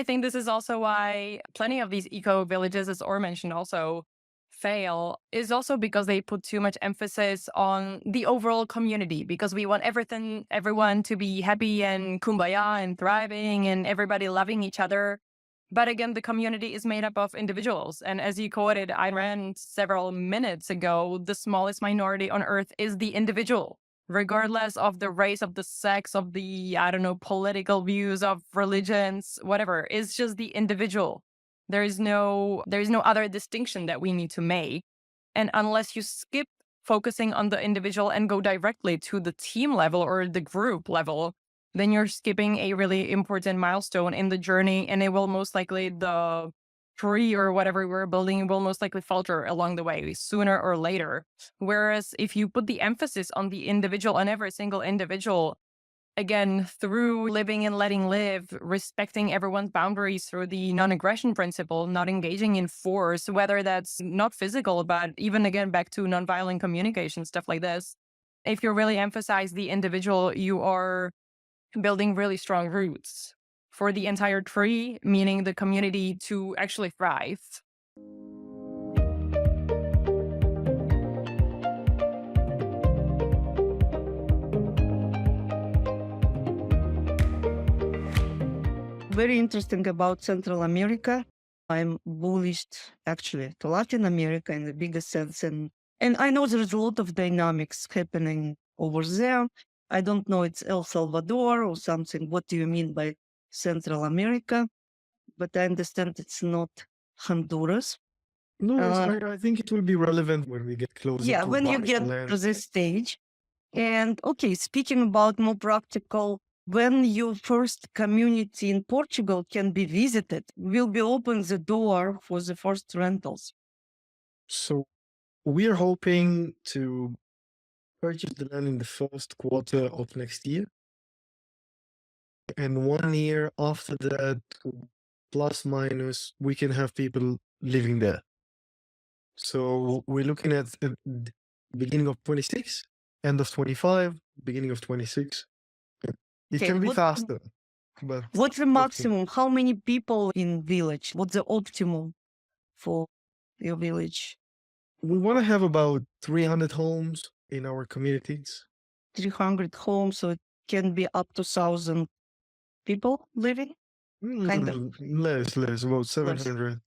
I think this is also why plenty of these eco villages, as Or mentioned, also fail, is also because they put too much emphasis on the overall community, because we want everyone to be happy and kumbaya and thriving and everybody loving each other. But again, the community is made up of individuals. And as you quoted Ayn several minutes ago, the smallest minority on earth is the individual, regardless of the race, of the sex, of the, I don't know, political views, of religions, whatever. It's just the individual. There is no other distinction that we need to make. And unless you skip focusing on the individual and go directly to the team level or the group level, then you're skipping a really important milestone in the journey, and it will most likely, the tree or whatever we're building will most likely falter along the way sooner or later. Whereas if you put the emphasis on the individual, on every single individual, again, through living and letting live, respecting everyone's boundaries through the non-aggression principle, not engaging in force, whether that's not physical, but even again, back to nonviolent communication, stuff like this. If you really emphasize the individual, you are building really strong roots for the entire tree, meaning the community, to actually thrive. Very interesting about Central America. I'm bullish actually to Latin America in the biggest sense. And I know there's a lot of dynamics happening over there. I don't know, it's El Salvador or something. What do you mean by Central America? But I understand it's not Honduras. No, I think it will be relevant when we get closer. Yeah, to when you get land. to this stage. And okay, speaking about more practical, when your first community in Portugal can be visited, will be open the door for the first rentals. So we are hoping to purchase the land in the first quarter of next year. And 1 year after that, plus minus, we can have people living there. So we're looking at beginning of 26, end of 25, beginning of 26. It Okay, can be what- faster. But What's the maximum? How many people in village? What's the optimum for your village? we want to have about 300 homes in our communities. 300 homes, so it can be up to 1,000 people living? Kind of. Less, about 700,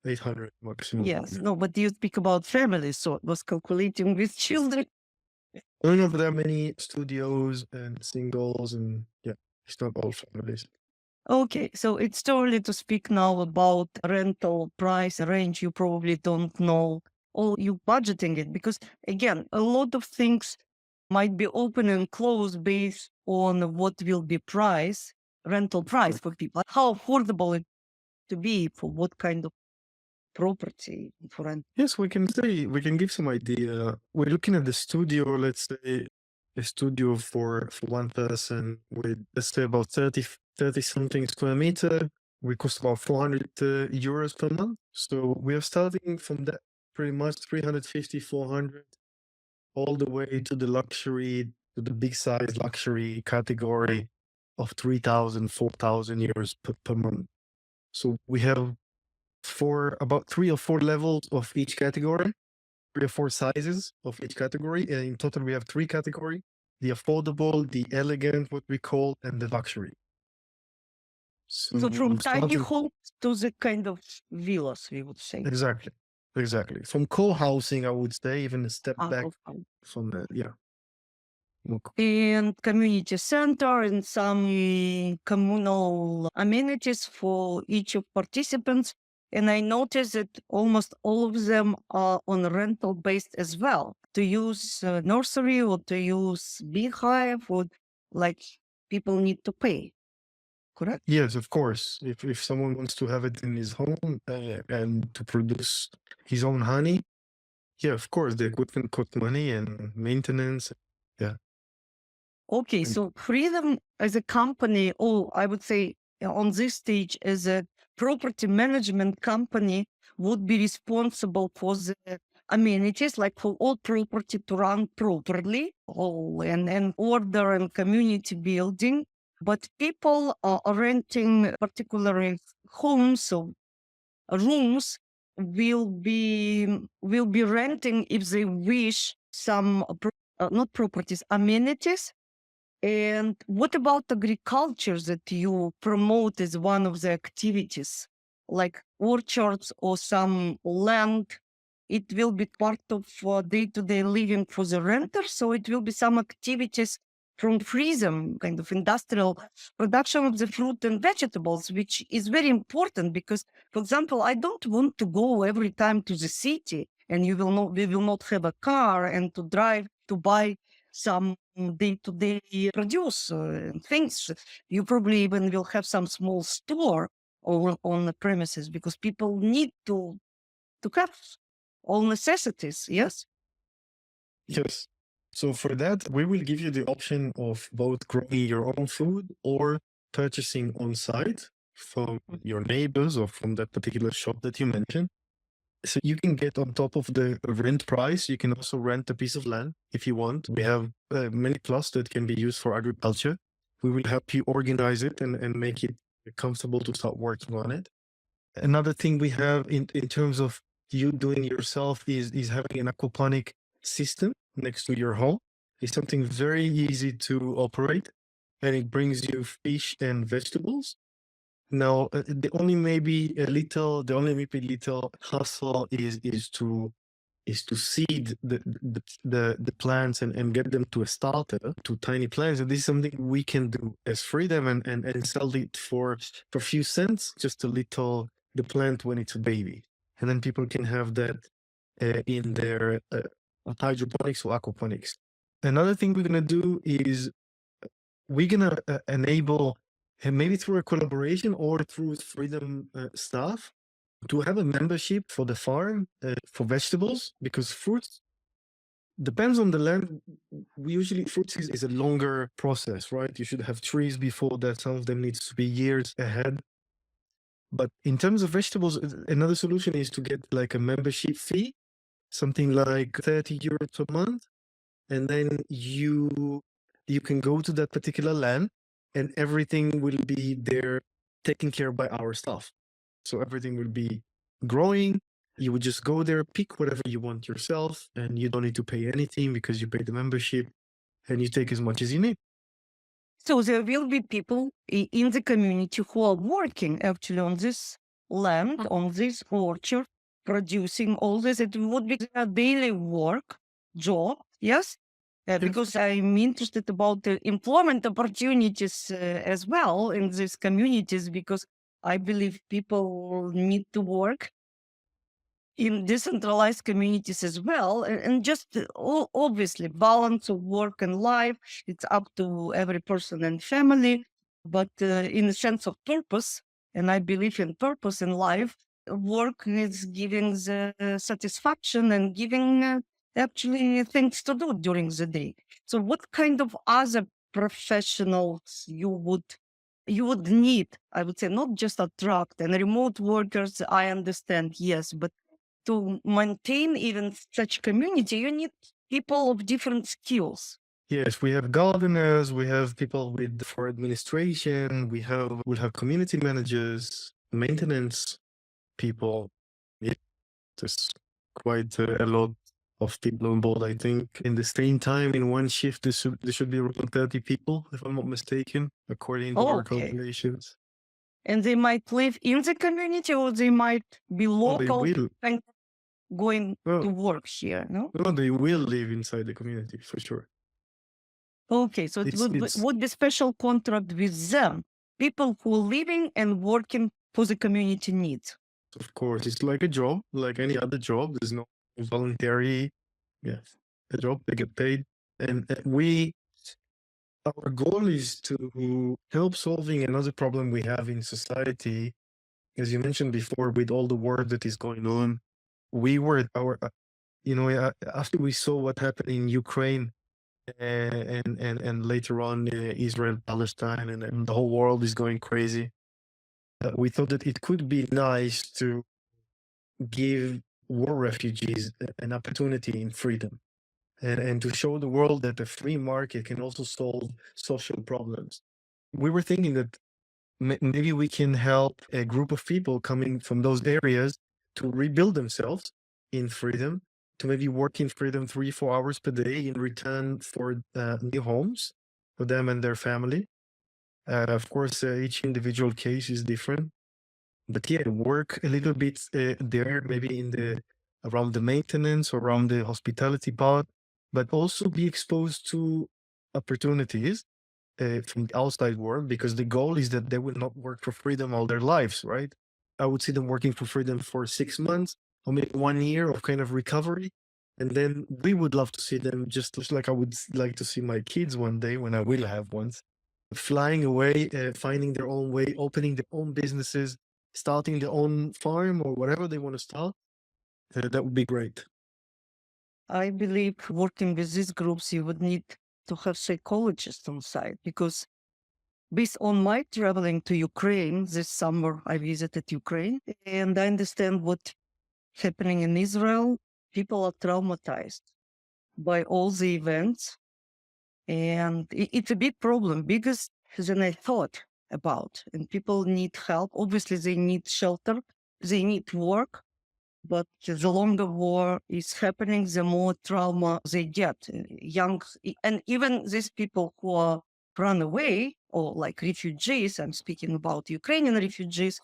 800 maximum. Yes, no, but you speak about families, so it was calculating with children. I don't know if there are many studios and singles, and yeah, it's not all families. Okay, so it's too early to speak now about rental price range. You probably don't know, or you budgeting it, because again, a lot of things might be open and closed based on what will be rental price for people, how affordable it to be for what kind of property for rent. Yes, we can give some idea. We're looking at the studio, let's say a studio for one person with, let's say, about 30 something square meter. We cost about 400 euros per month. So we are starting from that pretty much 350, 400, all the way to the luxury, to the big size luxury category of 3,000, 4,000 euros per month. So we have about 3 or 4 levels of each category, 3 or 4 sizes of each category. And in total, we have 3 categories: the affordable, the elegant, what we call, and the luxury. So from tiny homes to the kind of villas, we would say. Exactly. From co-housing, I would say, even a step back from that, yeah. And community center and some communal amenities for each of participants. And I noticed that almost all of them are on rental based as well. To use nursery or to use beehive, or like people need to pay. Correct? Yes, of course. If someone wants to have it in his home and to produce his own honey, yeah, of course, the equipment costs money and maintenance. Yeah. Okay, so FreeThem as a company, or I would say on this stage as a property management company, would be responsible for the amenities, like for all property to run properly, and order and community building. But people are renting particularly homes or rooms will be renting if they wish some not properties, amenities. And what about agriculture that you promote as one of the activities, like orchards or some land? It will be part of day-to-day living for the renter. So it will be some activities from FreeThem, kind of industrial production of the fruit and vegetables, which is very important because, for example, I don't want to go every time to the city and we will not have a car and to drive to buy some day-to-day produce things. You probably even will have some small store on the premises because people need to have all necessities. Yes. Yes. So for that, we will give you the option of both growing your own food or purchasing on site from your neighbors or from that particular shop that you mentioned. So you can get on top of the rent price. You can also rent a piece of land if you want. We have many plots that can be used for agriculture. We will help you organize it and make it comfortable to start working on it. Another thing we have in terms of you doing yourself is having an aquaponic system next to your home. It's something very easy to operate and it brings you fish and vegetables. Now, the only maybe little hustle is to seed the plants and get them to a starter, to tiny plants. And this is something we can do as FreeThem and sell it for a few cents, just the plant when it's a baby. And then people can have that in their hydroponics or aquaponics. Another thing we're going to do is we're going to enable, and maybe through a collaboration or through FreeThem staff, to have a membership for the farm for vegetables, because fruits depends on the land. Usually fruits is a longer process, right? You should have trees before that. Some of them needs to be years ahead. But in terms of vegetables, another solution is to get like a membership fee, something like 30 euros per month. And then you can go to that particular land and everything will be there taken care by our staff. So everything will be growing. You would just go there, pick whatever you want yourself, and you don't need to pay anything because you pay the membership and you take as much as you need. So there will be people in the community who are working actually on this land, on this orchard, producing all this. It would be their daily work, job, yes? Because I'm interested about the employment opportunities as well in these communities, because I believe people need to work in decentralized communities as well, and just obviously balance of work and life, it's up to every person and family, but in the sense of purpose, and I believe in purpose in life, work is giving the satisfaction and giving actually things to do during the day. So what kind of other professionals you would need, I would say, not just attract and remote workers, I understand, yes, but to maintain even such community, you need people of different skills. Yes, we have gardeners, we have people for administration, we'll have community managers, maintenance people. Yeah, there's quite a lot of people on board. I think in the same time, in one shift, there should be around 30 people, if I'm not mistaken, according to our Okay. calculations. And they might live in the community or they might be local They will. and going Well, to work here, no? no, they will live inside the community for sure. Okay, so it would be special contract with them, people who are living and working for the community needs. Of course, it's like a job, like any other job. There's no voluntary, yeah, a job, they get paid. And our goal is to help solving another problem we have in society. As you mentioned before, with all the war that is going on, after we saw what happened in Ukraine and later on Israel, Palestine, and the whole world is going crazy. We thought that it could be nice to give war refugees an opportunity in freedom and to show the world that a free market can also solve social problems. We were thinking that maybe we can help a group of people coming from those areas to rebuild themselves in freedom, to maybe work in freedom 3-4 hours per day in return for new homes for them and their family. Of course, each individual case is different, but yeah, work a little bit there, maybe in the around the maintenance, around the hospitality part, but also be exposed to opportunities from the outside world, because the goal is that they will not work for freedom all their lives, right? I would see them working for freedom for 6 months or maybe 1 year of kind of recovery. And then we would love to see them, just like I would like to see my kids one day when I will have ones, flying away, finding their own way, opening their own businesses, starting their own farm or whatever they want to start. That would be great. I believe working with these groups, you would need to have psychologists on site, because based on my traveling to Ukraine this summer, I visited Ukraine and I understand what happening in Israel. People are traumatized by all the events, and it's a big problem, bigger than I thought about. And people need help. Obviously, they need shelter, they need work, but the longer war is happening, the more trauma they get. Young, and even these people who are run away or like refugees, I'm speaking about Ukrainian refugees,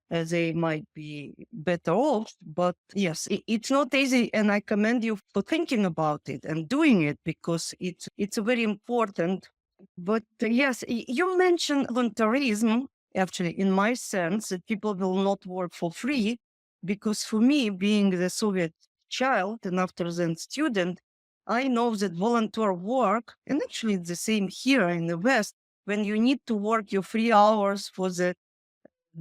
they might be better off. But yes, it's not easy, and I commend you for thinking about it and doing it, because it's very important. But yes, you mentioned voluntarism. Actually, in my sense, that people will not work for free, because for me, being the Soviet child and after then student, I know that volunteer work, and actually it's the same here in the West, when you need to work your 3 hours for the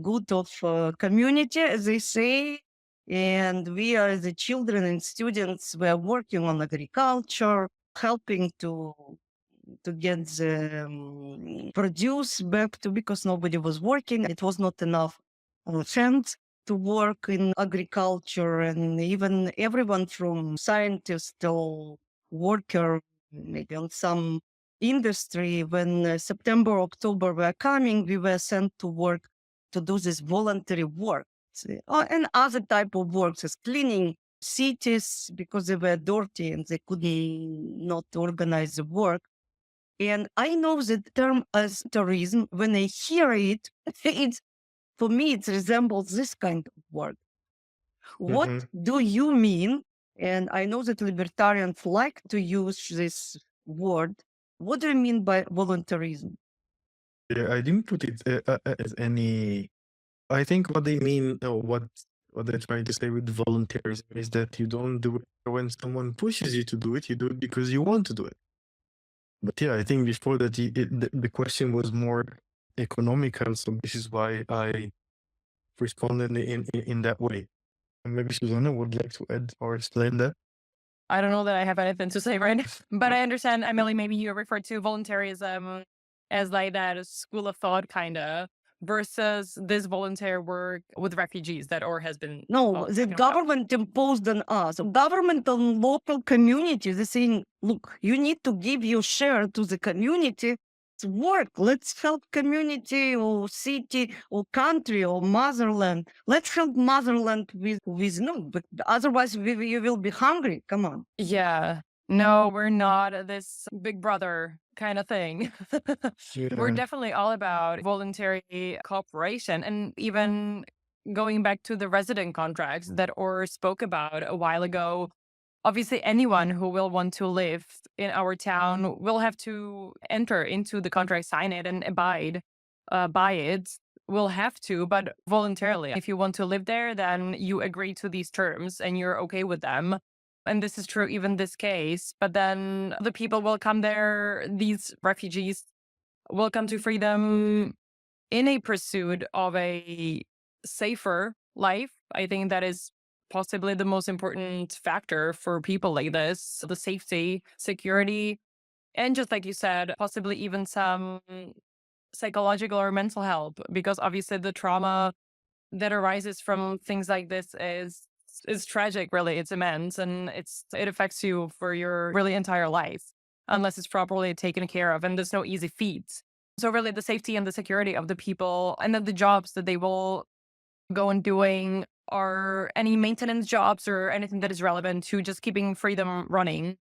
good of community, as they say. And we are the children and students, we are working on agriculture, helping to get the produce back to, because nobody was working. It was not enough hands to work in agriculture, and even everyone from scientist to worker, maybe on some industry. When September, October were coming, we were sent to work to do this voluntary work, and other type of works as cleaning cities because they were dirty and they couldn't not organize the work. And I know the term as tourism. When I hear it, it's, for me, it resembles this kind of work. What Hmm. do you mean? And I know that libertarians like to use this word. What do you mean by voluntarism? Yeah, I didn't put it as any. I think what they mean, or what they're trying to say with volunteerism, is that you don't do it when someone pushes you to do it. You do it because you want to do it. But yeah, I think before that, the question was more economical, so this is why I responded in that way. And maybe Susanna would like to add or explain that. I don't know that I have anything to say right now, but I understand, Emily, maybe you referred to voluntarism as like that school of thought kind of versus this volunteer work with refugees that or has been No, the talking about. government imposed on us. Government on local communities, they're saying, look, you need to give your share to the community. It's work. Let's help community or city or country or motherland. Let's help motherland with no, but otherwise you will be hungry. Come on. Yeah. No, we're not this big brother kind of thing. We're Yeah. definitely all about voluntary cooperation. And even going back to the resident contracts that Or spoke about a while ago, obviously anyone who will want to live in our town will have to enter into the contract, sign it, and abide by it. Will have to, but voluntarily. If you want to live there, then you agree to these terms and you're okay with them. And this is true even this case. But then the people will come there, these refugees will come to freedom in a pursuit of a safer life. I think that is possibly the most important factor for people like this, the safety, security, and just like you said, possibly even some psychological or mental help, because obviously the trauma that arises from things like this is tragic, really. It's immense, and it affects you for your really entire life unless it's properly taken care of, and there's no easy feat. So really the safety and the security of the people, and then the jobs that they will go on doing are any maintenance jobs or anything that is relevant to just keeping FreeThem running.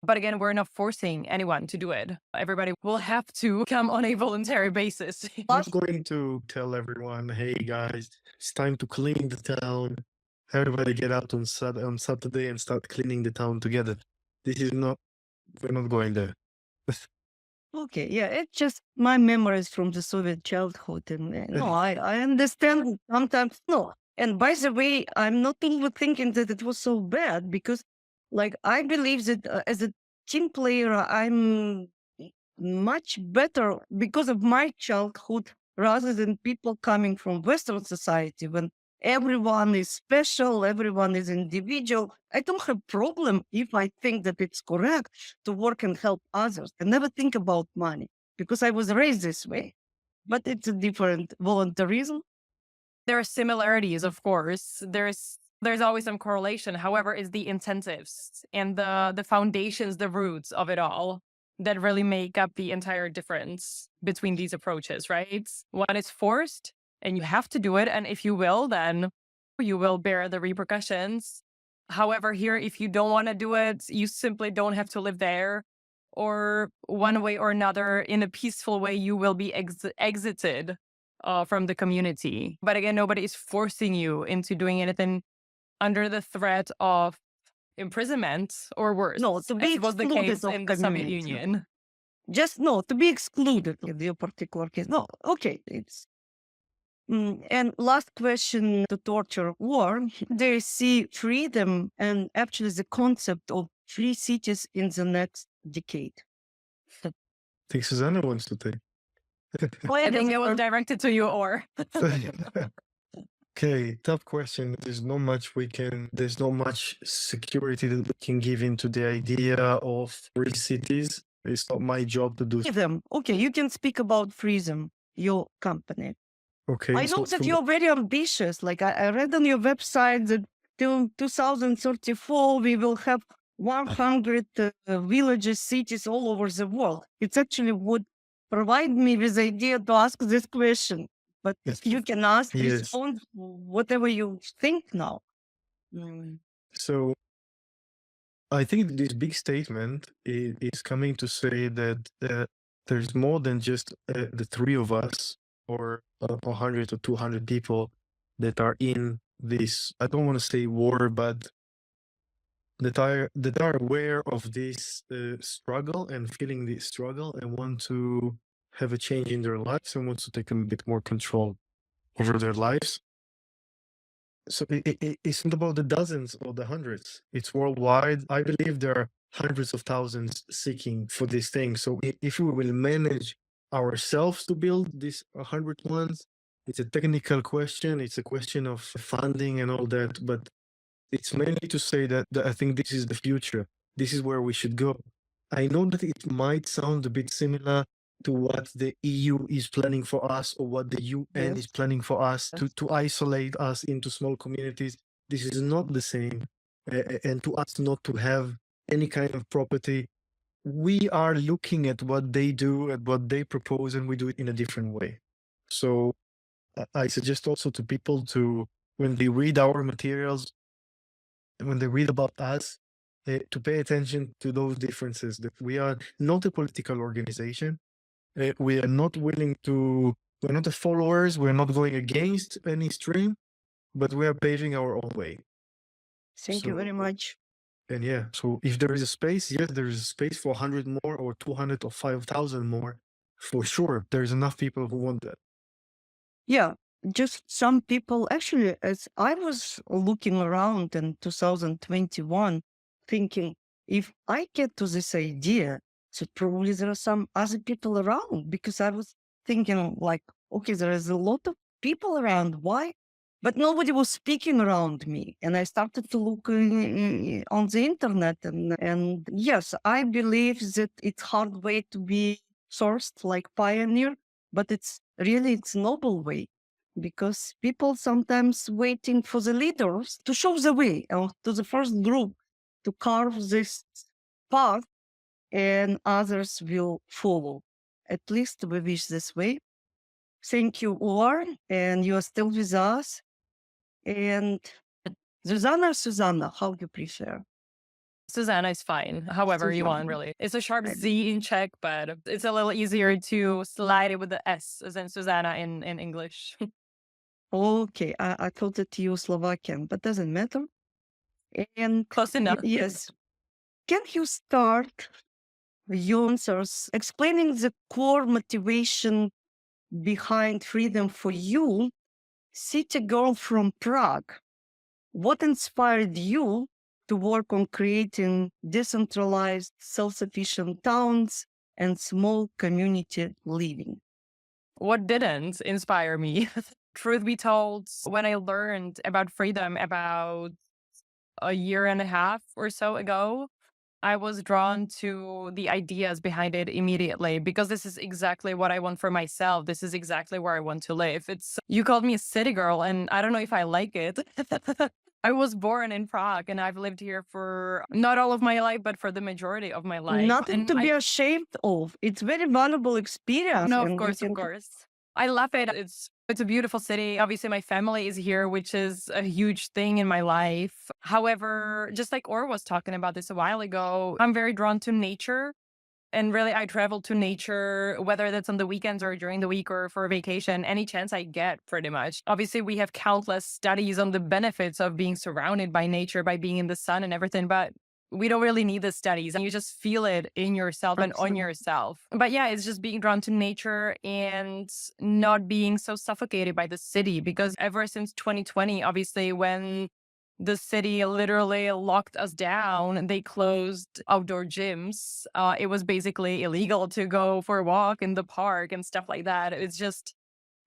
But again, we're not forcing anyone to do it. Everybody will have to come on a voluntary basis. I'm not going to tell everyone, hey guys, it's time to clean the town. Everybody get out on Saturday and start cleaning the town together. This is not, we're not going there. Okay, yeah, it's just my memories from the Soviet childhood. And no, I understand sometimes. No. And by the way, I'm not even thinking that it was so bad because, like, I believe that as a team player, I'm much better because of my childhood rather than people coming from Western society when everyone is special, everyone is individual. I don't have problem if I think that it's correct to work and help others. I never think about money because I was raised this way. But it's a different voluntarism. There are similarities, of course. There's always some correlation. However, it's the incentives and the foundations, the roots of it all that really make up the entire difference between these approaches, right? One is forced and you have to do it. And if you will, then you will bear the repercussions. However, here, if you don't want to do it, you simply don't have to live there. Or one way or another, in a peaceful way, you will be exited from the community. But again, nobody is forcing you into doing anything under the threat of imprisonment or worse. No, to be as was the excluded case of in the Soviet community. Union. Just no, to be excluded in your particular case. No, okay, it's and last question to torture war. Do you see freedom and actually the concept of free cities in the next decade? I think Zuzana wants to take. I think it was directed to you, or Okay, tough question. There's not much security that we can give into the idea of free cities. It's not my job to do. Freedom. Okay, you can speak about freedom, your company. Okay, I know that you're very ambitious. Like I read on your website that till 2034, we will have 100 villages, cities all over the world. It actually would provide me with the idea to ask this question. But Yes. you can ask, Yes. respond whatever you think now. So I think this big statement is coming to say that there's more than just the three of us or 100 or 200 people that are in this, I don't want to say war, but that are aware of this struggle and feeling this struggle and want to have a change in their lives and want to take a bit more control over their lives. So it's not about the dozens or the hundreds. It's worldwide. I believe there are hundreds of thousands seeking for this thing. So if we will manage ourselves to build these 100 ones, it's a technical question. It's a question of funding and all that. But it's mainly to say that I think this is the future. This is where we should go. I know that it might sound a bit similar to what the EU is planning for us or what the UN Yes. is planning for us Yes. to isolate us into small communities. This is not the same. And to us not to have any kind of property. We are looking at what they do, at what they propose, and we do it in a different way. So I suggest also to people to, when they read our materials, when they read about us, to pay attention to those differences, that we are not a political organization. We are not willing to, we're not the followers, we're not going against any stream, but we are paving our own way. Thank you very much. And yeah, so if there is a space, yes, there is a space for 100 more or 200 or 5,000 more. For sure, there's enough people who want that. Yeah, just some people actually, as I was looking around in 2021, thinking if I get to this idea, so probably there are some other people around because I was thinking like, okay, there is a lot of people around. Why? But nobody was speaking around me. And I started to look on the internet. And yes, I believe that it's hard way to be sourced like pioneer, but it's noble way because people sometimes waiting for the leaders to show the way or to the first group to carve this path and others will follow. At least we wish this way. Thank you, Or, and you are still with us. And Zuzana or Susanna, how do you prefer? Zuzana is fine, however you want, Zuzana. really. It's a sharp Right. Z in Czech, but it's a little easier to slide it with the S than Zuzana in English. Okay, I thought that you Slovakian, but doesn't matter. And Close enough. yes, can you start your answers explaining the core motivation behind freedom for you, city girl from Prague? What inspired you to work on creating decentralized, self-sufficient towns and small community living? What didn't inspire me? Truth be told, when I learned about freedom about a year and a half or so ago, I was drawn to the ideas behind it immediately because this is exactly what I want for myself. This is exactly where I want to live. You called me a city girl, and I don't know if I like it. I was born in Prague and I've lived here for not all of my life, but for the majority of my life. Nothing And to be ashamed of. It's very valuable experience. no, and you of can- course. I love it. It's a beautiful city. Obviously, my family is here, which is a huge thing in my life. However, just like Or was talking about this a while ago, I'm very drawn to nature. And really, I travel to nature, whether that's on the weekends or during the week or for a vacation, any chance I get, pretty much. Obviously, we have countless studies on the benefits of being surrounded by nature, by being in the sun and everything, but we don't really need the studies. And you just feel it in yourself and on Absolutely. yourself. But yeah, it's just being drawn to nature and not being so suffocated by the city. Because ever since 2020, obviously, when the city literally locked us down. They closed outdoor gyms. It was basically illegal to go for a walk in the park and stuff like that.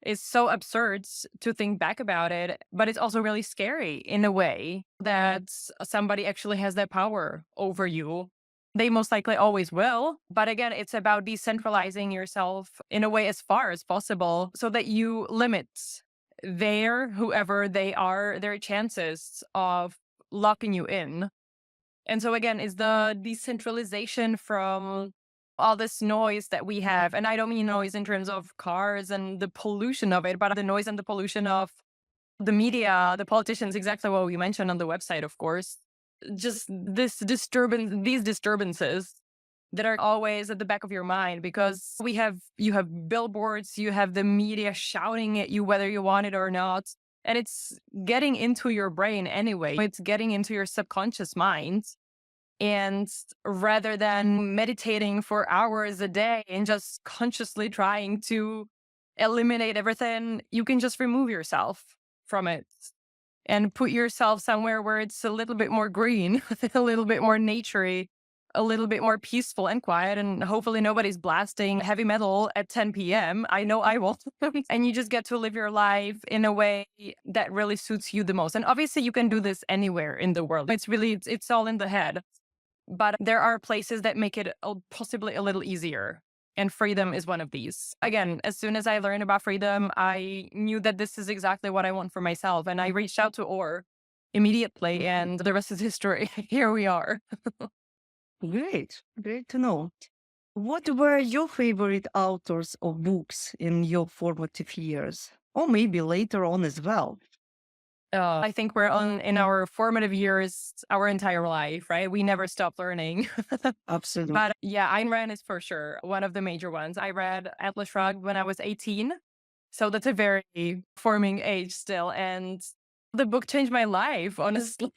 It's so absurd to think back about it, but it's also really scary in a way that somebody actually has that power over you. They most likely always will. But again, it's about decentralizing yourself in a way as far as possible so that you limit whoever they are, their chances of locking you in. And so again, it's the decentralization from all this noise that we have. And I don't mean noise in terms of cars and the pollution of it, but the noise and the pollution of the media, the politicians, exactly what we mentioned on the website, of course. Just these disturbances that are always at the back of your mind because you have billboards, you have the media shouting at you whether you want it or not. And it's getting into your brain anyway. It's getting into your subconscious mind. And rather than meditating for hours a day and just consciously trying to eliminate everything, you can just remove yourself from it and put yourself somewhere where it's a little bit more green, a little bit more naturey, a little bit more peaceful and quiet. And hopefully nobody's blasting heavy metal at 10 p.m. I know I won't. And you just get to live your life in a way that really suits you the most. And obviously you can do this anywhere in the world. It's all in the head. But there are places that make it possibly a little easier. And freedom is one of these. Again, as soon as I learned about freedom, I knew that this is exactly what I want for myself. And I reached out to Or immediately, and the rest is history. Here we are. Great to know. What were your favorite authors or books in your formative years? Or maybe later on as well? I think we're in our formative years our entire life, right? We never stop learning. Absolutely. But yeah, Ayn Rand is for sure one of the major ones. I read Atlas Shrugged when I was 18. So that's a very forming age still. And the book changed my life, honestly.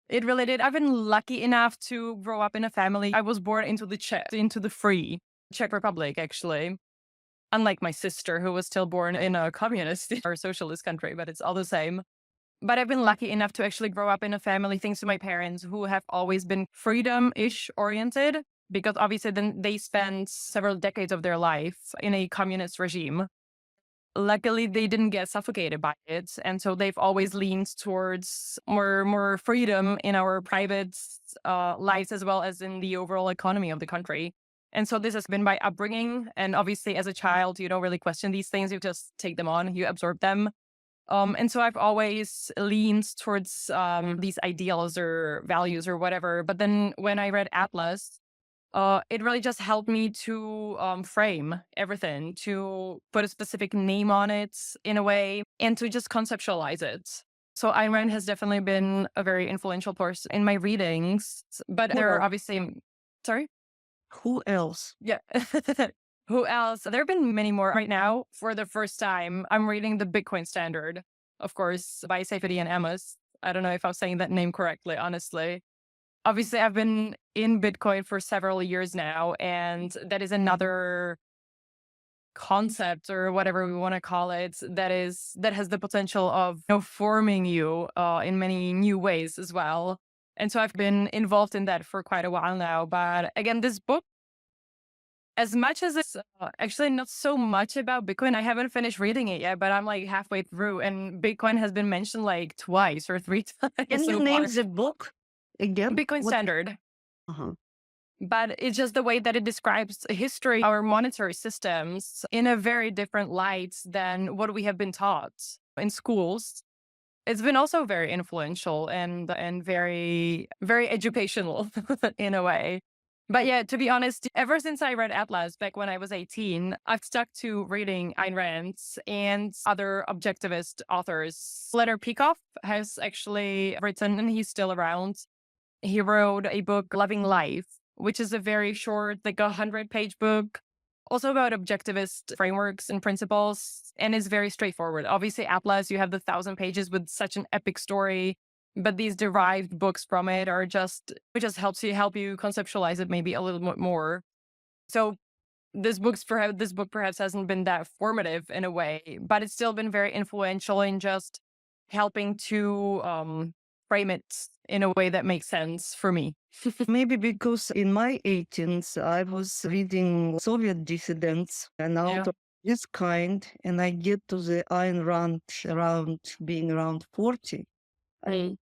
It really did. I've been lucky enough to grow up in a family. I was born into the free Czech Republic, actually. Unlike my sister, who was still born in a communist or socialist country, but it's all the same. But I've been lucky enough to actually grow up in a family, thanks to my parents, who have always been freedom-ish oriented, because obviously then they spent several decades of their life in a communist regime. Luckily, they didn't get suffocated by it. And so they've always leaned towards more freedom in our private lives as well as in the overall economy of the country. And so this has been my upbringing. And obviously, as a child, you don't really question these things. You just take them on, you absorb them. And so I've always leaned towards these ideals or values or whatever. But then when I read Atlas, it really just helped me to frame everything, to put a specific name on it in a way, and to just conceptualize it. So Ayn Rand has definitely been a very influential person in my readings, but Who there are else? obviously, sorry? Who else? Yeah. Who else? There have been many more. Right now, for the first time, I'm reading The Bitcoin Standard, of course, by Safety and Amos. I don't know if I was saying that name correctly, honestly. Obviously, I've been in Bitcoin for several years now, and that is another concept or whatever we want to call it that has the potential of forming you in many new ways as well. And so I've been involved in that for quite a while now. But again, this book, as much as it's actually not so much about Bitcoin, I haven't finished reading it yet, but I'm like halfway through, and Bitcoin has been mentioned like twice or three Can times you so name far. the book again? Bitcoin What? Standard. Uh-huh. But it's just the way that it describes history, our monetary systems, in a very different light than what we have been taught in schools. It's been also very influential and very, very educational in a way. But yeah, to be honest, ever since I read Atlas back when I was 18, I've stuck to reading Ayn Rand and other objectivist authors. Leonard Peikoff has actually written, and he's still around. He wrote a book, Loving Life, which is a very short, like 100-page book, also about objectivist frameworks and principles, and is very straightforward. Obviously, Atlas, you have the 1,000 pages with such an epic story, but these derived books from it are it just help you conceptualize it maybe a little bit more. So this book perhaps hasn't been that formative in a way, but it's still been very influential in just helping to frame it in a way that makes sense for me. Maybe because in my 18s, I was reading Soviet dissidents and Yeah. out of this kind, and I get to the Ayn Rand around being around 40.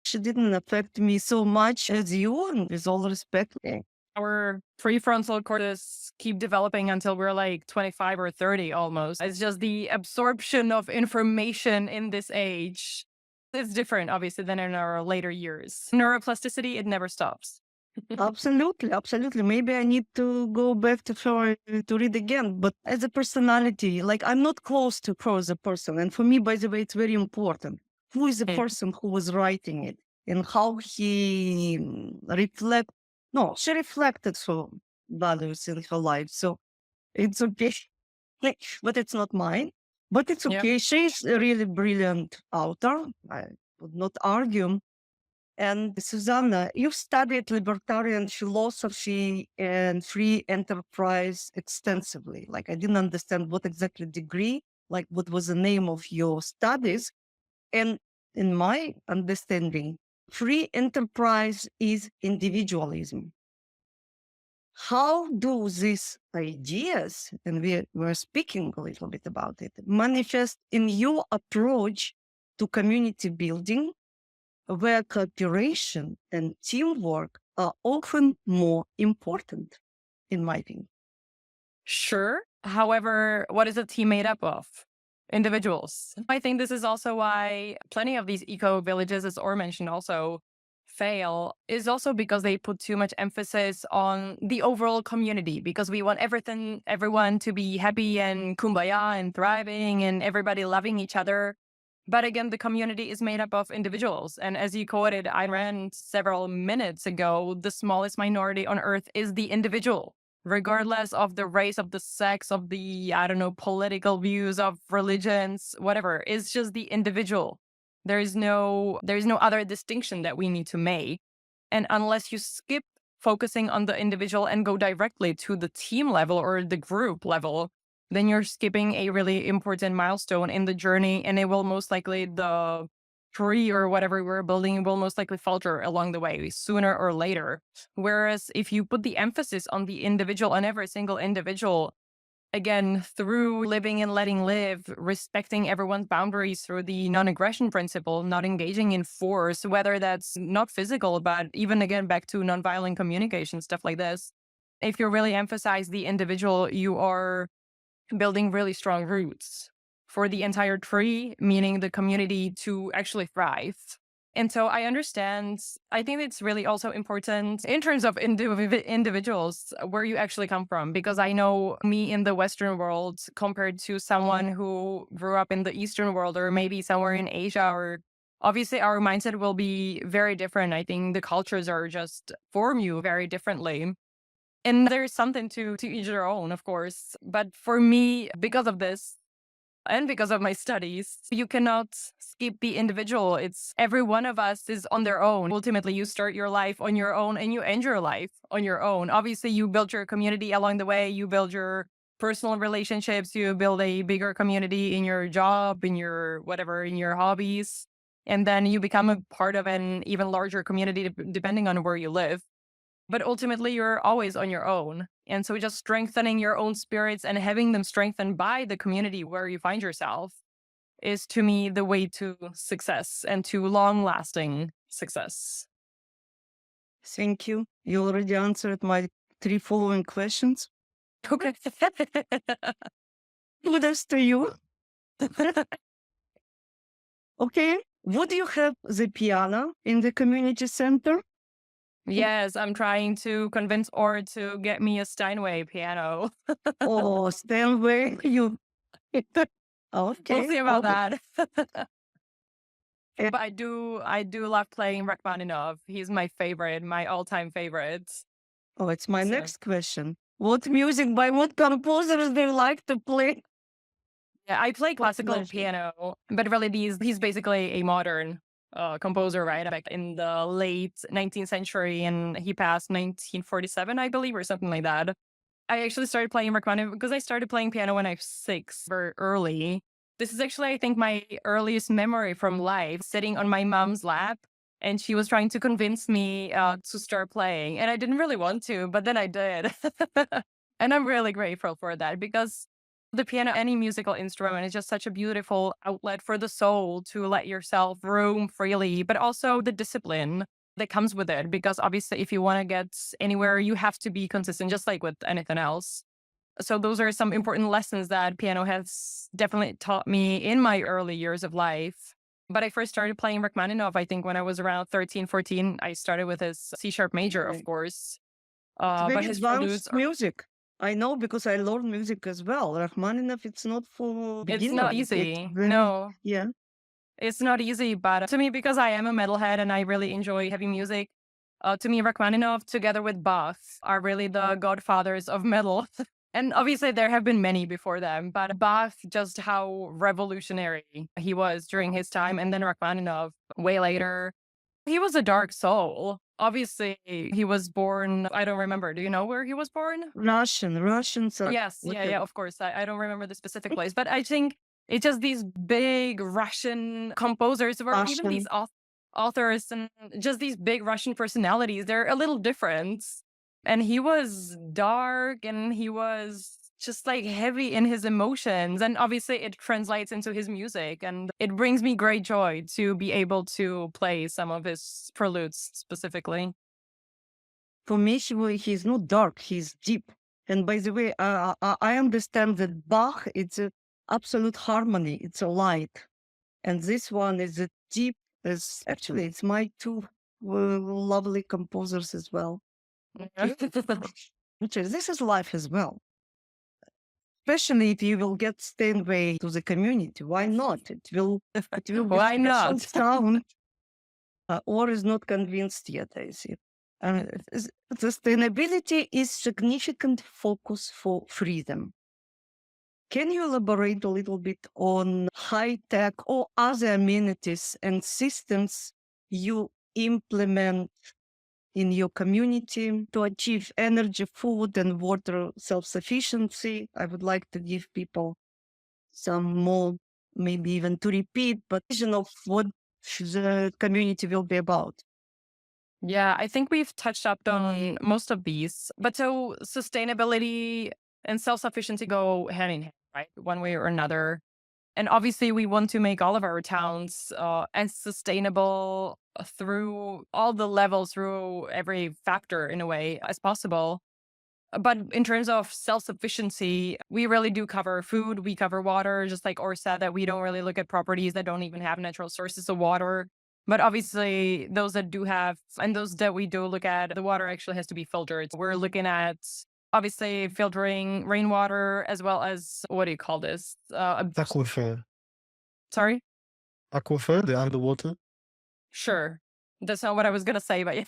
She didn't affect me so much as you, and with all respect. Our prefrontal cortex keep developing until we're like 25 or 30 almost. It's just the absorption of information in this age. It's different, obviously, than in our later years. Neuroplasticity, it never stops. Absolutely, absolutely. Maybe I need to go back to her to read again. But as a personality, like I'm not close to her as a person. And for me, by the way, it's very important. Who is the person who was writing it and how he No, she reflected her values in her life. So it's okay. But it's not mine. But it's Yeah. okay. She's a really brilliant author. I would not argue. And Zuzana, you studied libertarian philosophy and free enterprise extensively. Like I didn't understand what exactly degree, like what was the name of your studies. And in my understanding, free enterprise is individualism. How do these ideas, and we're speaking a little bit about it, manifest in your approach to community building, where cooperation and teamwork are often more important, in my opinion? Sure. However, what is a team made up of? Individuals. I think this is also why plenty of these eco villages, as Or mentioned, also fail, is also because they put too much emphasis on the overall community, because we want everyone to be happy and kumbaya and thriving and everybody loving each other. But again, the community is made up of individuals. And as you quoted Ayn Rand several minutes ago, the smallest minority on earth is the individual, regardless of the race, of the sex, of the, I don't know, political views, of religions, whatever. It's just the individual. There is no other distinction that we need to make. And unless you skip focusing on the individual and go directly to the team level or the group level, then you're skipping a really important milestone in the journey, and it will most likely, the tree or whatever we're building will most likely falter along the way sooner or later. Whereas if you put the emphasis on the individual, on every single individual, again, through living and letting live, respecting everyone's boundaries through the non-aggression principle, not engaging in force, whether that's not physical, but even again, back to nonviolent communication, stuff like this. If you really emphasize the individual, you are building really strong roots for the entire tree, meaning the community, to actually thrive. And so I understand, I think it's really also important in terms of individuals where you actually come from, because I know me in the Western world compared to someone who grew up in the Eastern world or maybe somewhere in Asia, or obviously our mindset will be very different. I think the cultures are just form you very differently. And there's something to each their own, of course. But for me, because of this, and because of my studies, you cannot skip the individual. It's every one of us is on their own. Ultimately, you start your life on your own and you end your life on your own. Obviously, you build your community along the way, you build your personal relationships, you build a bigger community in your job, in your whatever, in your hobbies. And then you become a part of an even larger community depending on where you live. But ultimately, you're always on your own. And so just strengthening your own spirits and having them strengthened by the community where you find yourself is, to me, the way to success and to long lasting success. Thank you. You already answered my 3 following questions. Okay. Kudos to you. Okay. Would you have the piano in the community center? Yes, I'm trying to convince Or to get me a Steinway piano. Oh, Stanway, you. We'll Okay. see about Okay. that. But I do love playing Rachmaninoff. He's my favorite, my all-time favorite. Oh, it's my So- next question. What music by what composers do you like to play? Yeah, I play classical pleasure. piano, but really he's basically a modern composer, right? Back in the late 19th century, and he passed 1947, I believe, or something like that. I actually started playing Rachmaninoff because I started playing piano when I was 6, very early. This is actually, I think, my earliest memory from life, sitting on my mom's lap, and she was trying to convince me to start playing. And I didn't really want to, but then I did. And I'm really grateful for that, because the piano, any musical instrument, is just such a beautiful outlet for the soul to let yourself roam freely, but also the discipline that comes with it. Because obviously, if you want to get anywhere, you have to be consistent, just like with anything else. So those are some important lessons that piano has definitely taught me in my early years of life. But I first started playing Rachmaninoff, I think, when I was around 13, 14. I started with his C sharp major, of course. It's But very his preludes advanced music. I know because I learned music as well. Rachmaninoff, it's not for it's not beginners. It's easy. very, No, yeah. it's not easy. But to me, because I am a metalhead and I really enjoy heavy music, to me, Rachmaninoff together with Bach are really the godfathers of metal. And obviously, there have been many before them, but Bach, just how revolutionary he was during his time, and then Rachmaninoff way later. He was a dark soul. Obviously, he was born, I don't remember. Do you know where he was born? Russians are Yes, yeah, of course. I don't remember the specific place, but I think it's just these big Russian composers, or even these Russian. authors, and just these big Russian personalities. They're a little different. And he was dark, and he was just like heavy in his emotions. And obviously, it translates into his music. And it brings me great joy to be able to play some of his preludes specifically. For me, he's not dark, he's deep. And by the way, I understand that Bach, it's an absolute harmony, it's a light. And this one is a deep, actually, it's my two lovely composers as well. Which is, this is life as well. Especially if you will get Steinway to the community. Why not? It will be Why special not? sound. Or is not convinced yet, I see. Sustainability is significant focus for FreeThem. Can you elaborate a little bit on high tech or other amenities and systems you implement in your community to achieve energy, food, and water self-sufficiency? I would like to give people some more, maybe even to repeat, but vision of what the community will be about. Yeah, I think we've touched up on most of these. But so sustainability and self-sufficiency go hand in hand, right? One way or another. And obviously, we want to make all of our towns as sustainable through all the levels, through every factor in a way as possible. But in terms of self-sufficiency, we really do cover food, we cover water, just like Or said, that we don't really look at properties that don't even have natural sources of water. But obviously, those that do have, and those that we do look at, the water actually has to be filtered. We're looking at obviously filtering rainwater as well as, what do you call this? Aquifer. Sorry? Aquifer, the underwater. Sure. That's not what I was going to say, but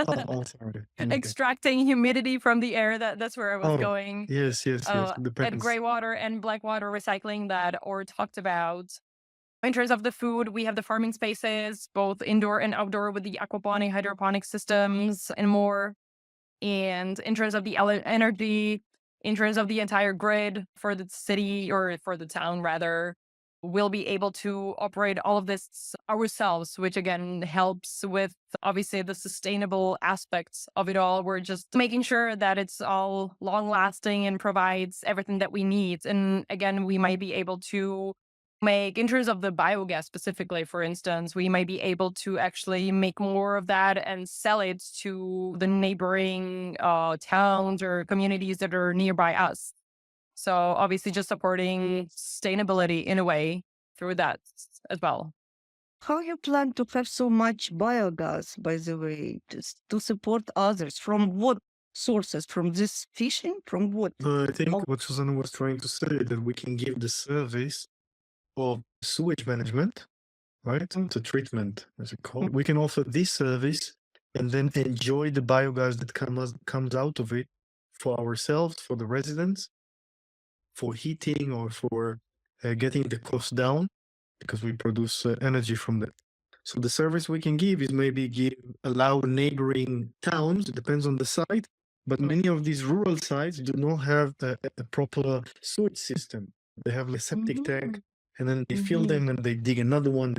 Sorry. Okay. extracting humidity from the air. That's where I was going. Yes. At Depends. gray water and black water recycling that Or talked about. In terms of the food, we have the farming spaces, both indoor and outdoor, with the aquaponic, hydroponic systems and more. And in terms of the energy, in terms of the entire grid for the city, or for the town rather, we'll be able to operate all of this ourselves, which again helps with obviously the sustainable aspects of it all. We're just making sure that it's all long lasting and provides everything that we need. And again, we might be able to make, in terms of the biogas specifically, for instance, we might be able to actually make more of that and sell it to the neighboring towns or communities that are nearby us. So obviously just supporting sustainability in a way through that as well. How you plan to have so much biogas, by the way, just to support others? From what sources? From this fishing? From what? I think what Zuzana was trying to say, that we can give the service of sewage management, right? To treatment, as we call it. We can offer this service and then enjoy the biogas that comes out of it for ourselves, for the residents, for heating, or for getting the cost down, because we produce energy from that. So the service we can give is maybe allow neighboring towns, it depends on the site, but many of these rural sites do not have a proper sewage system. They have a septic tank, and then they fill them and they dig another one,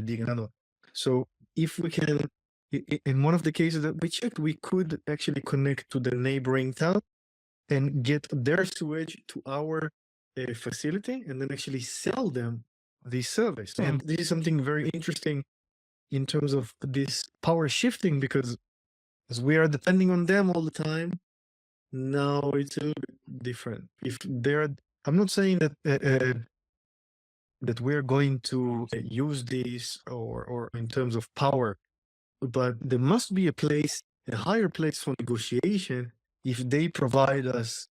So if we can, in one of the cases that we checked, we could actually connect to the neighboring town and get their sewage to our facility, and then actually sell them the service. And this is something very interesting in terms of this power shifting, because as we are depending on them all the time, now it's a little bit different. If they're, I'm not saying that that we're going to use these or in terms of power, but there must be a higher place for negotiation if they provide us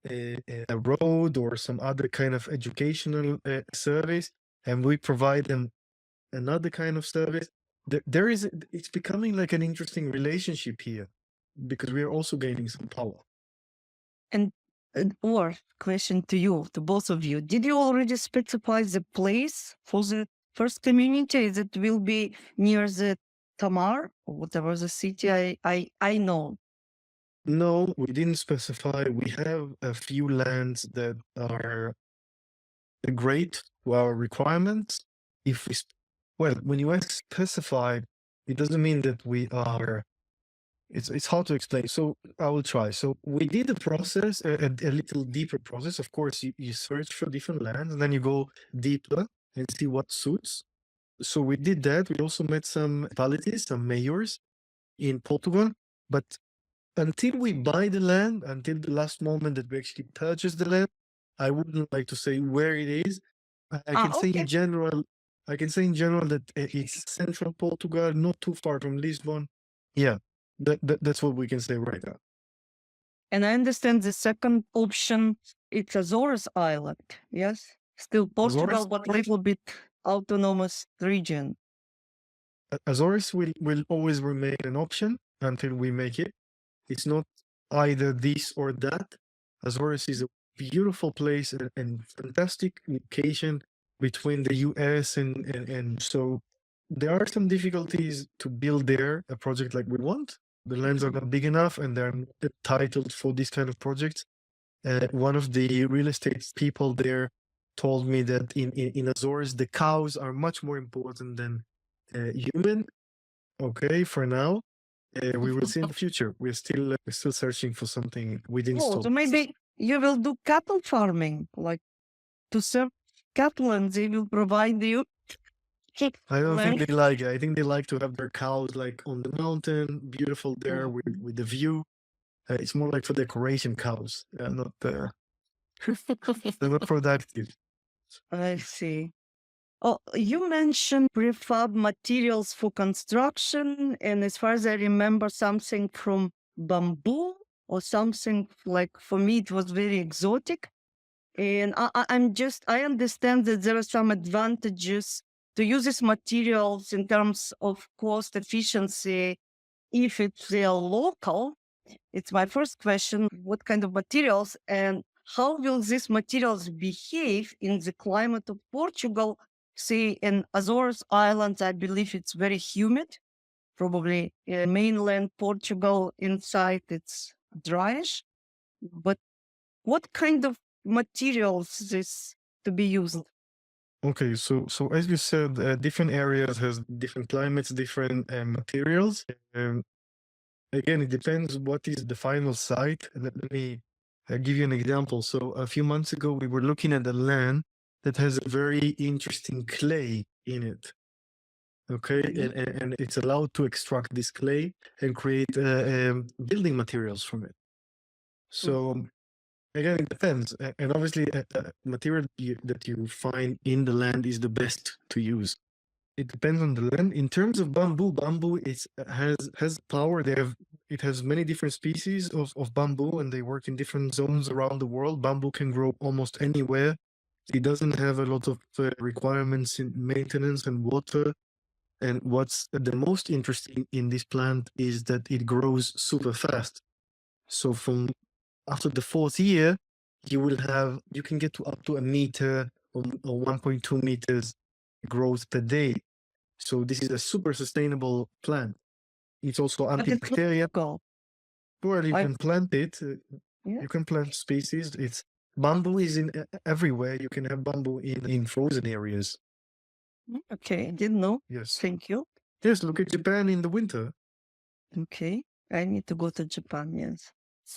a road or some other kind of educational service, and we provide them another kind of service. It's becoming like an interesting relationship here, because we are also gaining some power. And or question to you, to both of you, did you already specify the place for the first community that will be near the Tamar or whatever the city I know? No, we didn't specify. We have a few lands that are great to our requirements. If we, well, when you specify, it doesn't mean that we are. It's hard to explain. So I will try. So we did a process, a little deeper process. Of course, you search for different lands, and then you go deeper and see what suits. So we did that. We also met some municipalities, some mayors in Portugal. But until we buy the land, until the last moment that we actually purchase the land, I wouldn't like to say where it is. I can say in general, that it's central Portugal, not too far from Lisbon. Yeah, that's what we can say right now. And I understand the second option, it's Azores Island, yes? Still Portugal, Azores? but little bit autonomous region. Azores will always remain an option until we make it. It's not either this or that. Azores is a beautiful place and fantastic location between the US and so there are some difficulties to build there a project like we want. The lands are not big enough and they're not entitled for this kind of projects. One of the real estate people there told me that in Azores, the cows are much more important than human. Okay, for now. We will see in the future. We're still searching for something within Oh, so maybe you will do cattle farming, like to serve cattle, and they will provide you. I don't think they like it. I think they like to have their cows like on the mountain, beautiful there with the view. It's more like for decoration cows, not they're not productive. I see. Oh, you mentioned prefab materials for construction, and as far as I remember, something from bamboo or something like, for me, it was very exotic. And I understand that there are some advantages to use these materials in terms of cost efficiency if it's local. It's my first question. What kind of materials and how will these materials behave in the climate of Portugal? Say in Azores Islands, I believe it's very humid. Probably mainland Portugal inside it's dryish. But what kind of materials is to be used? Okay, so as you said, different areas has different climates, different materials. Again, it depends what is the final site. Let me give you an example. So a few months ago, we were looking at a land that has a very interesting clay in it. Okay, and it's allowed to extract this clay and create building materials from it. So again, it depends, and obviously, material that you find in the land is the best to use. It depends on the land. In terms of bamboo, bamboo has power. It has many different species of bamboo, and they work in different zones around the world. Bamboo can grow almost anywhere. It doesn't have a lot of requirements in maintenance and water. And what's the most interesting in this plant is that it grows super fast. So from after the fourth year, you can get to up to a meter or 1.2 meters growth per day. So this is a super sustainable plant. It's also But it's antibacterial. local. Well, you I- can plant it. Yeah. You can plant species. It's bamboo is in everywhere. You can have bamboo in frozen areas. Okay, I didn't know. Yes. Thank you. Yes. Look at Japan in the winter. Okay, I need to go to Japan. Yes.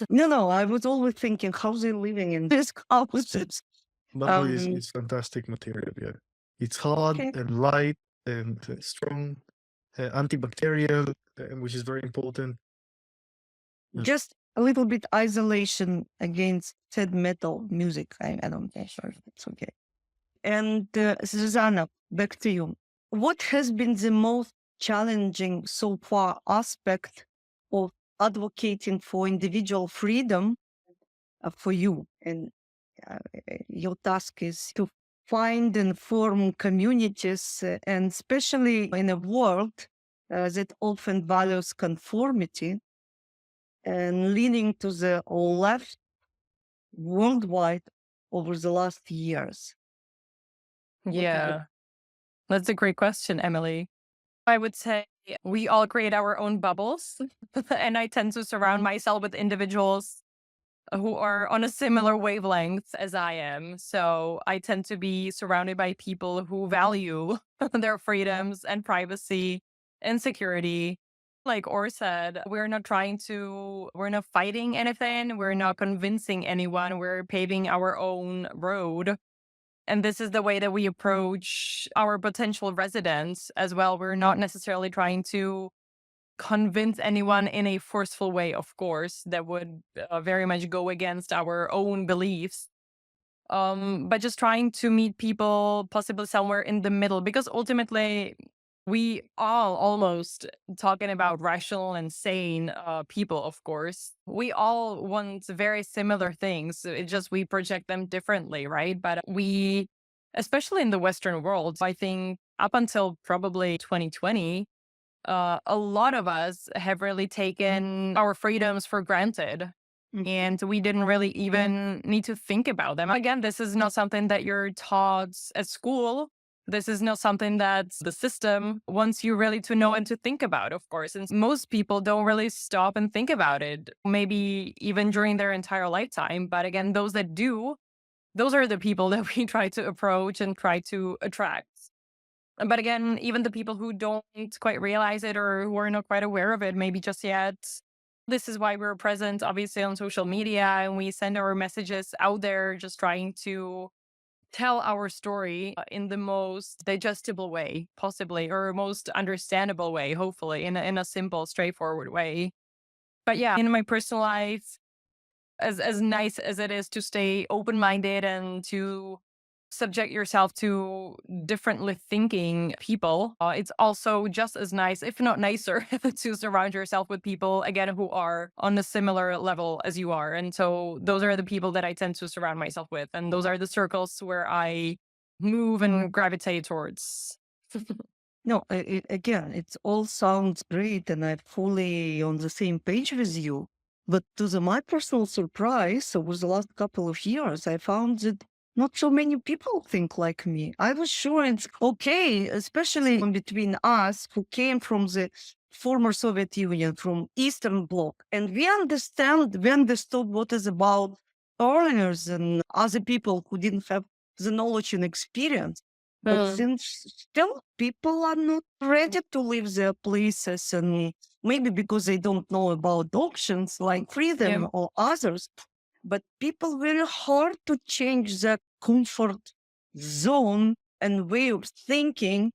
No, I was always thinking, how's they living in these houses? Bamboo is fantastic material. Yeah, it's hard Okay. and light and strong, antibacterial, which is very important. Just a little bit isolation against said metal music. I don't care. Sure, it's okay. And Zuzana, back to you. What has been the most challenging so far aspect of advocating for individual freedom for you? And your task is to find and form communities, and especially in a world that often values conformity and leaning to the left worldwide over the last years. Yeah, that's a great question, Emily. I would say we all create our own bubbles, and I tend to surround myself with individuals who are on a similar wavelength as I am. So I tend to be surrounded by people who value their freedoms and privacy and security. Like Or said, we're not fighting anything. We're not convincing anyone. We're paving our own road. And this is the way that we approach our potential residents as well. We're not necessarily trying to convince anyone in a forceful way, of course, that would very much go against our own beliefs. But just trying to meet people possibly somewhere in the middle, because ultimately we all almost talking about rational and sane people, of course. We all want very similar things. It's just we project them differently, right? But we, especially in the Western world, I think up until probably 2020, a lot of us have really taken our freedoms for granted. And we didn't really even need to think about them. Again, this is not something that you're taught at school. This is not something that the system wants you really to know and to think about, of course. And most people don't really stop and think about it, maybe even during their entire lifetime. But again, those that do, those are the people that we try to approach and try to attract. But again, even the people who don't quite realize it or who are not quite aware of it, maybe just yet, this is why we're present, obviously, on social media, and we send our messages out there, just trying to tell our story in the most digestible way, possibly, or most understandable way, hopefully, in a simple, straightforward way. But yeah, in my personal life, as nice as it is to stay open minded and to subject yourself to differently thinking people, it's also just as nice, if not nicer, to surround yourself with people, again, who are on a similar level as you are. And so those are the people that I tend to surround myself with. And those are the circles where I move and gravitate towards. No, again, it all sounds great, and I'm fully on the same page with you. But my personal surprise, over the last couple of years, I found that not so many people think like me. I was sure it's okay, especially in between us who came from the former Soviet Union, from Eastern Bloc, and we understood what is about foreigners and other people who didn't have the knowledge and experience. But since still people are not ready to leave their places, and maybe because they don't know about options like FreeThem or others, but people very hard to change their comfort zone and way of thinking.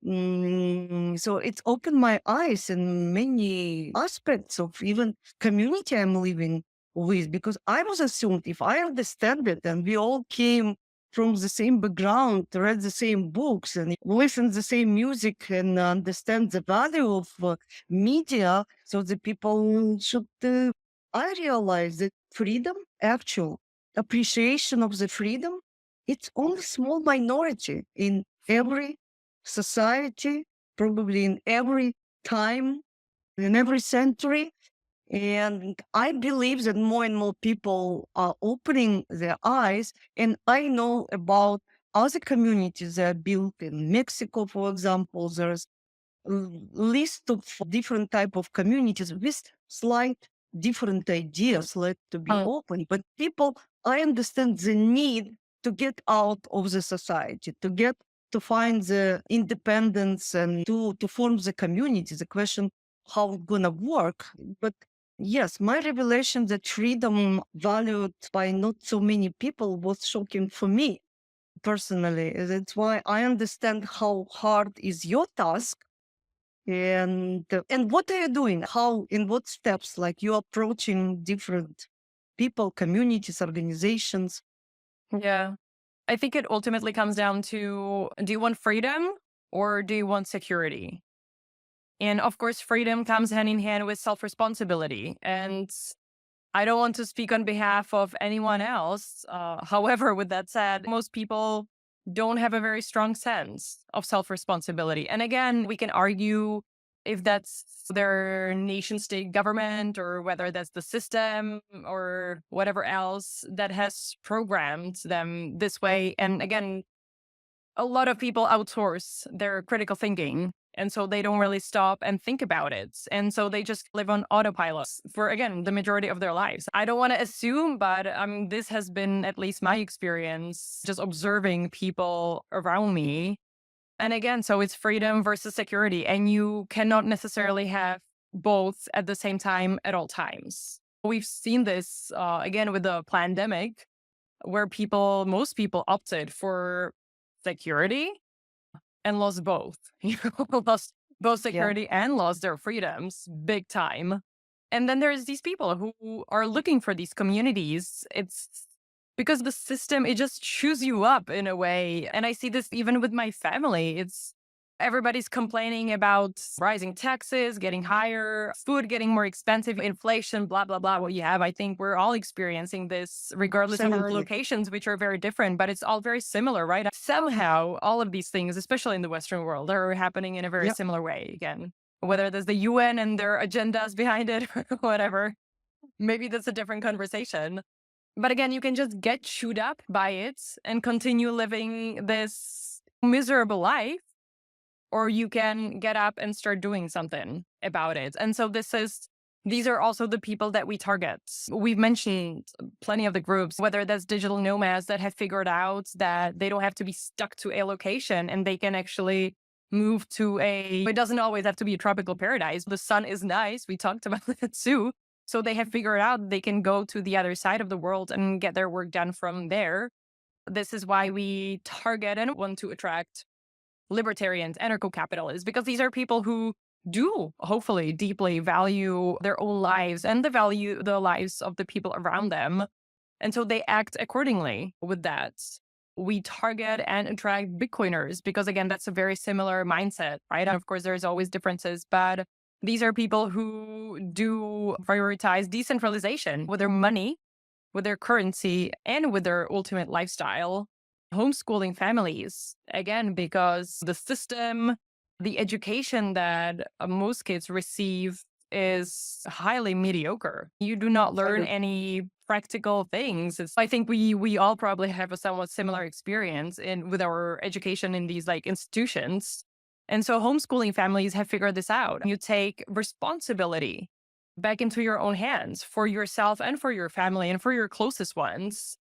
So it's opened my eyes in many aspects of even community I'm living with, because I was assumed if I understand it and we all came from the same background, read the same books, and listen the same music, and understand the value of media, so the people should. I realize that freedom, actual appreciation of the freedom, it's only small minority in every society, probably in every time, in every century. And I believe that more and more people are opening their eyes. And I know about other communities that are built in Mexico, for example. There's a list of different type of communities with slight different ideas like to be open. But people, I understand the need to get out of the society, to find the independence and to form the community. The question how it's gonna work. But yes, my revelation that freedom valued by not so many people was shocking for me personally. That's why I understand how hard is your task. And what are you doing? How, in what steps, like you approaching different people, communities, organizations? Yeah. I think it ultimately comes down to, do you want freedom or do you want security? And of course, freedom comes hand in hand with self-responsibility. And I don't want to speak on behalf of anyone else. However, with that said, most people don't have a very strong sense of self-responsibility. And again, we can argue if that's their nation state government or whether that's the system or whatever else that has programmed them this way. And again, a lot of people outsource their critical thinking. And so they don't really stop and think about it. And so they just live on autopilot for, again, the majority of their lives. I don't want to assume, but this has been at least my experience, just observing people around me. And again, so it's freedom versus security. And you cannot necessarily have both at the same time at all times. We've seen this, again, with the pandemic, where most people opted for security and lost both. Lost both security and lost their freedoms big time. And then there's these people who are looking for these communities. It's because the system, it just chews you up in a way. And I see this even with my family. It's everybody's complaining about rising taxes, getting higher, food getting more expensive, inflation, blah, blah, blah. What you have, I think we're all experiencing this regardless of our locations, which are very different, but it's all very similar, right? Somehow, all of these things, especially in the Western world, are happening in a very similar way again. Whether there's the UN and their agendas behind it or whatever, maybe that's a different conversation. But again, you can just get chewed up by it and continue living this miserable life, or you can get up and start doing something about it. And so these are also the people that we target. We've mentioned plenty of the groups, whether that's digital nomads that have figured out that they don't have to be stuck to a location and they can actually move to it doesn't always have to be a tropical paradise. The sun is nice. We talked about that too. So they have figured out they can go to the other side of the world and get their work done from there. This is why we target and want to attract libertarians, anarcho-capitalists, because these are people who do hopefully deeply value their own lives and value the lives of the people around them. And so they act accordingly with that. we target and attract Bitcoiners because, again, that's a very similar mindset, right? And of course, there's always differences, but these are people who do prioritize decentralization with their money, with their currency, and with their ultimate lifestyle. Homeschooling families, again, because the system, the education that most kids receive is highly mediocre. You do not learn any practical things. I think we all probably have a somewhat similar experience with our education in these like institutions. And so homeschooling families have figured this out. You take responsibility back into your own hands for yourself and for your family and for your closest ones.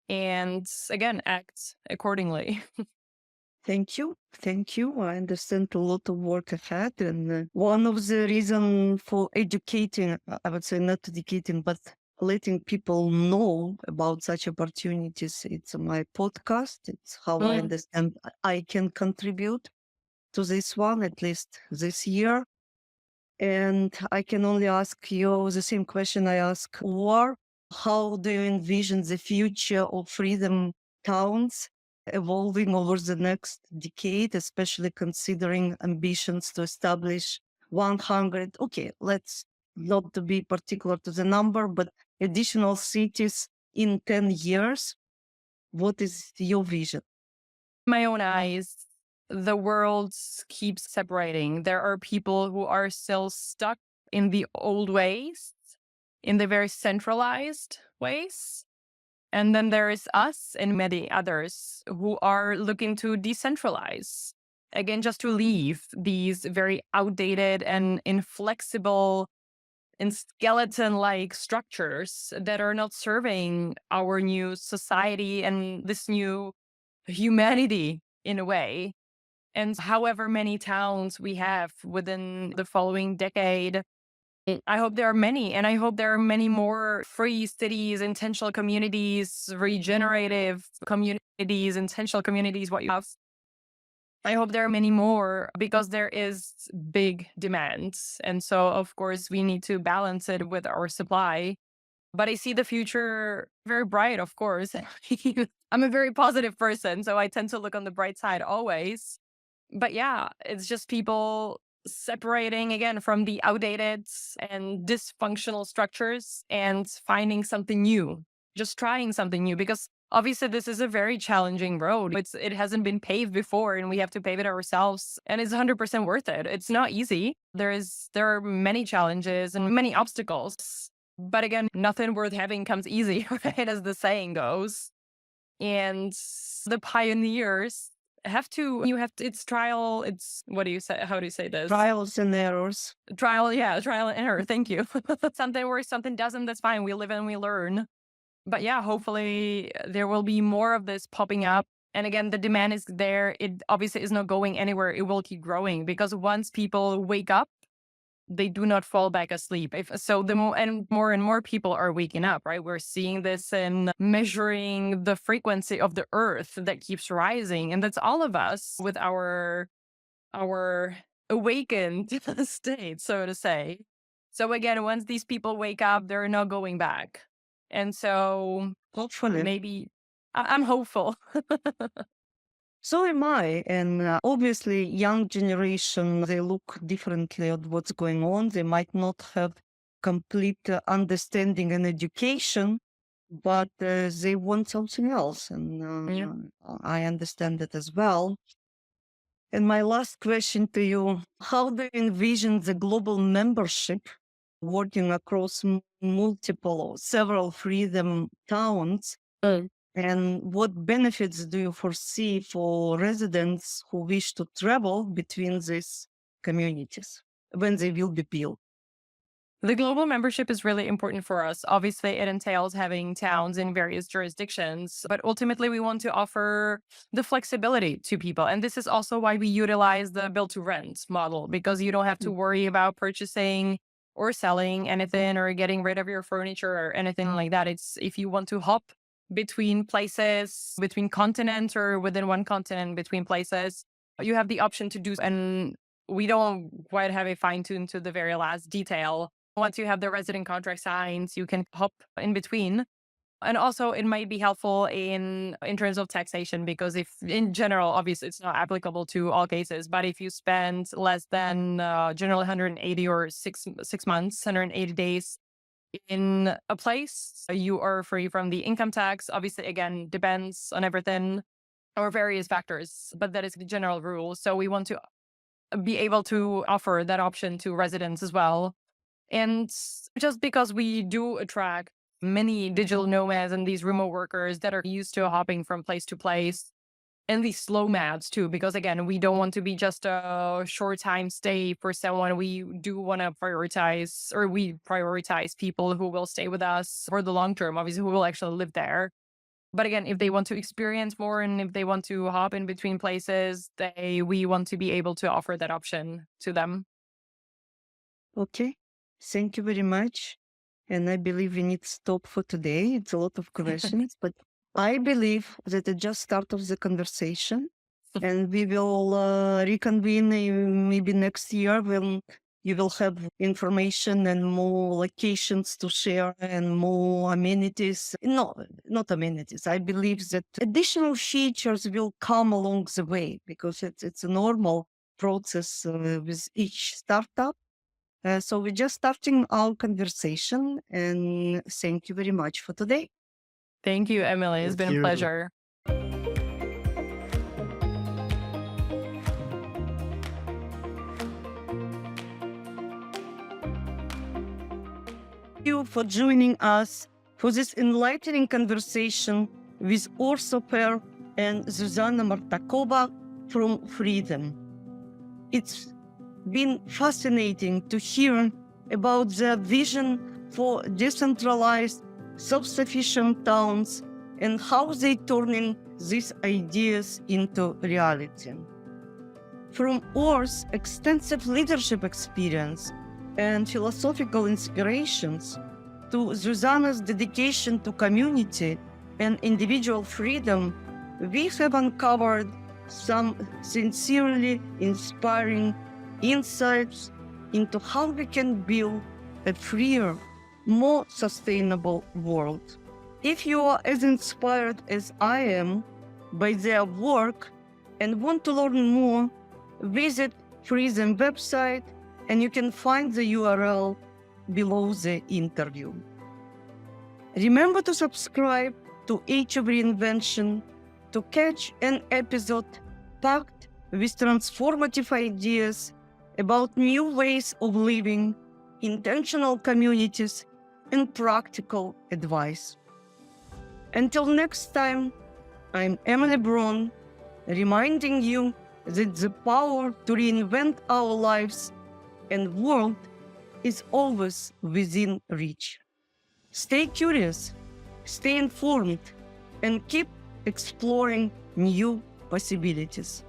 And again, act accordingly. Thank you. Thank you. I understand a lot of work ahead. And one of the reasons for educating, I would say not educating, but letting people know about such opportunities, it's my podcast. It's how I understand I can contribute to this one, at least this year. And I can only ask you the same question I ask War. How do you envision the future of FreeThem towns evolving over the next decade, especially considering ambitions to establish 100, okay, let's not to be particular to the number, but additional cities in 10 years? What is your vision? My own eyes, the world keeps separating. There are people who are still stuck in the old ways, in the very centralized ways. And then there is us and many others who are looking to decentralize. Again, just to leave these very outdated and inflexible and skeleton-like structures that are not serving our new society and this new humanity in a way. And however many towns we have within the following decade, I hope there are many, and I hope there are many more free cities, intentional communities, regenerative communities, intentional communities, what you have. I hope there are many more because there is big demand. And so, of course, we need to balance it with our supply. But I see the future very bright, of course. I'm a very positive person, so I tend to look on the bright side always. But yeah, it's just people separating again from the outdated and dysfunctional structures and finding something new, just trying something new, because obviously this is a very challenging road. It hasn't been paved before and we have to pave it ourselves, and it's 100% worth it. It's not easy. There are many challenges and many obstacles, but again, nothing worth having comes easy, right? As the saying goes. And the pioneers it's trial, what do you say? How do you say this? Trials and errors. Trial and error. Thank you. Something works, something doesn't, that's fine. We live and we learn. But yeah, hopefully there will be more of this popping up. And again, the demand is there. It obviously is not going anywhere. It will keep growing because once people wake up, they do not fall back asleep. The more people are waking up, right? We're seeing this in measuring the frequency of the earth that keeps rising. And that's all of us with our awakened state, so to say. So again, once these people wake up, they're not going back. And so Hopefully. maybe I'm hopeful. So am I. And obviously, young generation, they look differently at what's going on. They might not have complete understanding and education, but they want something else. And I understand that as well. And my last question to you, how do you envision the global membership working across several FreeThem towns? And what benefits do you foresee for residents who wish to travel between these communities when they will be built? The global membership is really important for us. Obviously, it entails having towns in various jurisdictions, but ultimately we want to offer the flexibility to people. And this is also why we utilize the build to rent model, because you don't have to worry about purchasing or selling anything or getting rid of your furniture or anything like that. It's if you want to hop between places, between continents or within one continent, between places, you have the option to do. And we don't quite have it fine-tuned to the very last detail. Once you have the resident contract signed, you can hop in between. And also it might be helpful in terms of taxation, because if in general, obviously it's not applicable to all cases, but if you spend less than generally 180 or 6 months, 180 days in a place, you are free from the income tax. Obviously, again, depends on everything or various factors, but that is the general rule. So we want to be able to offer that option to residents as well. And just because we do attract many digital nomads and these remote workers that are used to hopping from place to place, and these slow mads too, because again, we don't want to be just a short time stay for someone. We do want to prioritize, or we prioritize people who will stay with us for the long term, obviously, who will actually live there. But again, if they want to experience more and if they want to hop in between places, we want to be able to offer that option to them. Okay. Thank you very much. And I believe we need to stop for today. It's a lot of questions, but I believe that it's just start of the conversation, and we will reconvene maybe next year when you will have information and more locations to share and more amenities. No, not amenities. I believe that additional features will come along the way, because it's a normal process with each startup. So we're just starting our conversation, and thank you very much for today. Thank you, Emily. It's Thank been a you. pleasure. Thank you for joining us for this enlightening conversation with Sofer and Zuzana Martakova from FreeThem. It's been fascinating to hear about their vision for decentralized, self-sufficient towns and how they turning these ideas into reality. From Or's extensive leadership experience and philosophical inspirations to Zuzana's dedication to community and individual freedom, we have uncovered some sincerely inspiring insights into how we can build a freer, more sustainable world. If you are as inspired as I am by their work and want to learn more, visit FreeThem website, and you can find the URL below the interview. Remember to subscribe to Age of Reinvention to catch an episode packed with transformative ideas about new ways of living, intentional communities, and practical advice. Until next time, I'm Emily Bron, reminding you that the power to reinvent our lives and world is always within reach. Stay curious, stay informed, and keep exploring new possibilities.